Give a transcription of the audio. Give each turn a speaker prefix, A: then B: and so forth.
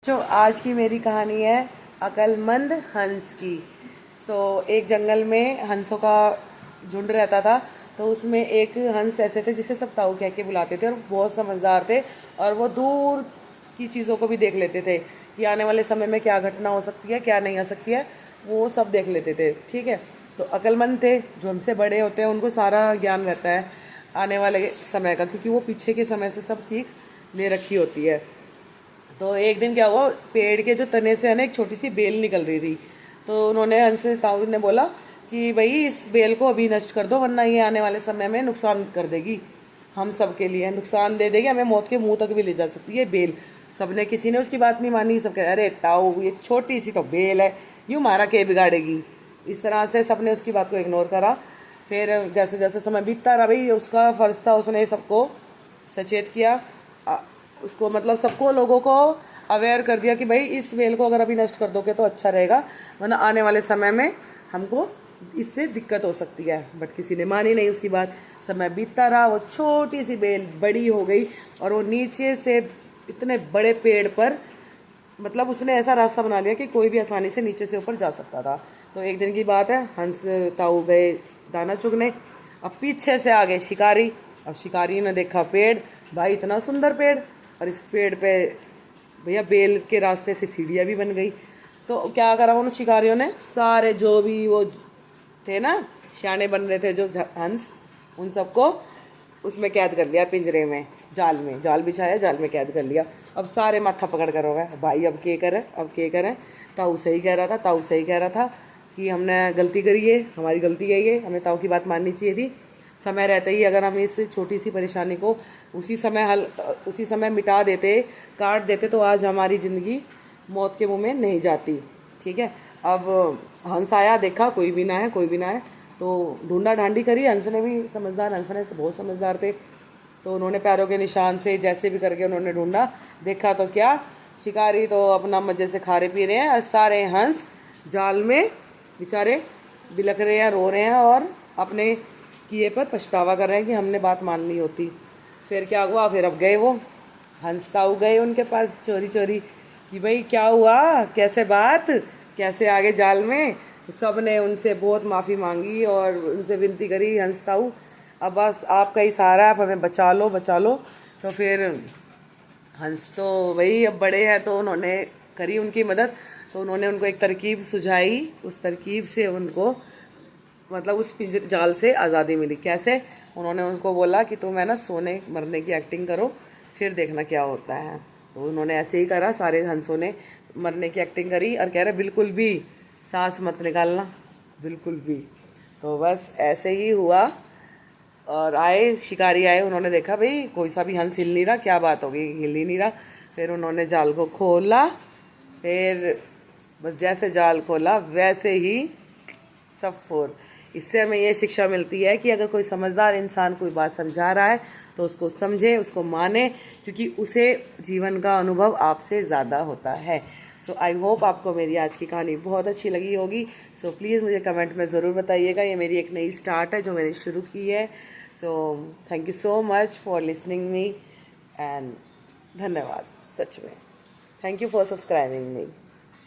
A: तो आज की मेरी कहानी है अक्लमंद हंस की। एक जंगल में हंसों का झुंड रहता था। तो उसमें एक हंस ऐसे थे जिसे सब ताऊ कह के बुलाते थे, और बहुत समझदार थे। और वो दूर की चीज़ों को भी देख लेते थे कि आने वाले समय में क्या घटना हो सकती है, क्या नहीं आ सकती है, वो सब देख लेते थे। ठीक है, तो अक्लमंद थे। जो हमसे बड़े होते हैं उनको सारा ज्ञान रहता है आने वाले समय का, क्योंकि वो पीछे के समय से सब सीख ले रखी होती है। तो एक दिन क्या हुआ, पेड़ के जो तने से है ना एक छोटी सी बेल निकल रही थी। तो उन्होंने हंस ताऊ ने बोला कि भाई इस बेल को अभी नष्ट कर दो, वरना ये आने वाले समय में नुकसान कर देगी, हम सब के लिए नुकसान दे देगी, हमें मौत के मुंह तक भी ले जा सकती है बेल। सबने, किसी ने उसकी बात नहीं मानी। सब कह अरे ताऊ ये छोटी सी तो बेल है, यूँ मारा के बिगाड़ेगी। इस तरह से सबने उसकी बात को इग्नोर करा। फिर जैसे जैसे समय बीतता रहा, भाई उसका फर्ज था, उसने सबको सचेत किया। उसको मतलब सबको, लोगों को अवेयर कर दिया कि भाई इस वेल को अगर अभी नष्ट कर दोगे तो अच्छा रहेगा, वरना आने वाले समय में हमको इससे दिक्कत हो सकती है। बट किसी ने मानी नहीं उसकी बात। समय बीतता रहा, वो छोटी सी बेल बड़ी हो गई, और वो नीचे से इतने बड़े पेड़ पर, मतलब उसने ऐसा रास्ता बना लिया कि कोई भी आसानी से नीचे से ऊपर जा सकता था। तो एक दिन की बात है, हंस ताऊ गए दाना चुगने। अब पीछे से आ गए शिकारी। अब शिकारी ने देखा पेड़, भाई इतना सुंदर पेड़, और इस पेड़ पे भैया बेल के रास्ते से सीढ़ियाँ भी बन गई। तो क्या करा उन शिकारियों ने, सारे जो भी वो थे ना, शाने बन रहे थे जो हंस, उन सबको उसमें कैद कर लिया, पिंजरे में, जाल में, जाल बिछाया, जाल में कैद कर लिया। अब सारे माथा पकड़ कर हो गए, भाई अब के करें, अब के करें। ताऊ सही कह रहा था, ताऊ सही कह रहा था कि हमने गलती करी है, हमारी गलती है ये, हमें ताऊ की बात माननी चाहिए थी। समय रहते ही अगर हम इस छोटी सी परेशानी को उसी समय मिटा देते, काट देते, तो आज हमारी ज़िंदगी मौत के मुंह में नहीं जाती। ठीक है, अब हंस आया, देखा कोई भी ना है, कोई भी ना है, तो ढूंढा ढांडी करी। हंस ने भी, समझदार हंस ने तो बहुत समझदार थे, तो उन्होंने पैरों के निशान से जैसे भी करके उन्होंने ढूंढा। देखा तो क्या, शिकारी तो अपना मजे से खा रहे पी रहे हैं, और सारे हंस जाल में बेचारे बिलख रहे हैं, रो रहे हैं, और अपने किए पर पछतावा कर रहे हैं कि हमने बात मान ली होती। फिर क्या हुआ, फिर अब गए वो हंस ताऊ गए उनके पास चोरी चोरी कि भाई क्या हुआ, कैसे बात, कैसे आगे जाल में। तो सब ने उनसे बहुत माफ़ी मांगी और उनसे विनती करी, हंस ताऊ अब बस आपका ही सहारा है, आप हमें बचा लो, बचा लो। तो फिर हंस तो वही अब बड़े हैं, तो उन्होंने करी उनकी मदद। तो उन्होंने उनको एक तरकीब सुझाई, उस तरकीब से उनको मतलब उस जाल से आज़ादी मिली। कैसे, उन्होंने उनको बोला कि तुम है ना सोने मरने की एक्टिंग करो, फिर देखना क्या होता है। तो उन्होंने ऐसे ही करा, सारे हंसों ने मरने की एक्टिंग करी, और कह रहे बिल्कुल भी सांस मत निकालना, बिल्कुल भी। तो बस ऐसे ही हुआ, और आए शिकारी आए, उन्होंने देखा भाई कोई सा भी हंस हिल नहीं रहा, क्या बात हो गई, हिल ही नहीं रहा। फिर उन्होंने जाल को खोला, फिर बस जैसे जाल खोला वैसे ही सब फोर। इससे हमें ये शिक्षा मिलती है कि अगर कोई समझदार इंसान कोई बात समझा रहा है तो उसको समझे, उसको माने, क्योंकि उसे जीवन का अनुभव आपसे ज़्यादा होता है। सो आई होप आपको मेरी आज की कहानी बहुत अच्छी लगी होगी। सो प्लीज़ मुझे कमेंट में ज़रूर बताइएगा। ये मेरी एक नई स्टार्ट है जो मैंने शुरू की है। So thank you so much for listening me, and धन्यवाद सच में। Thank you for subscribing me.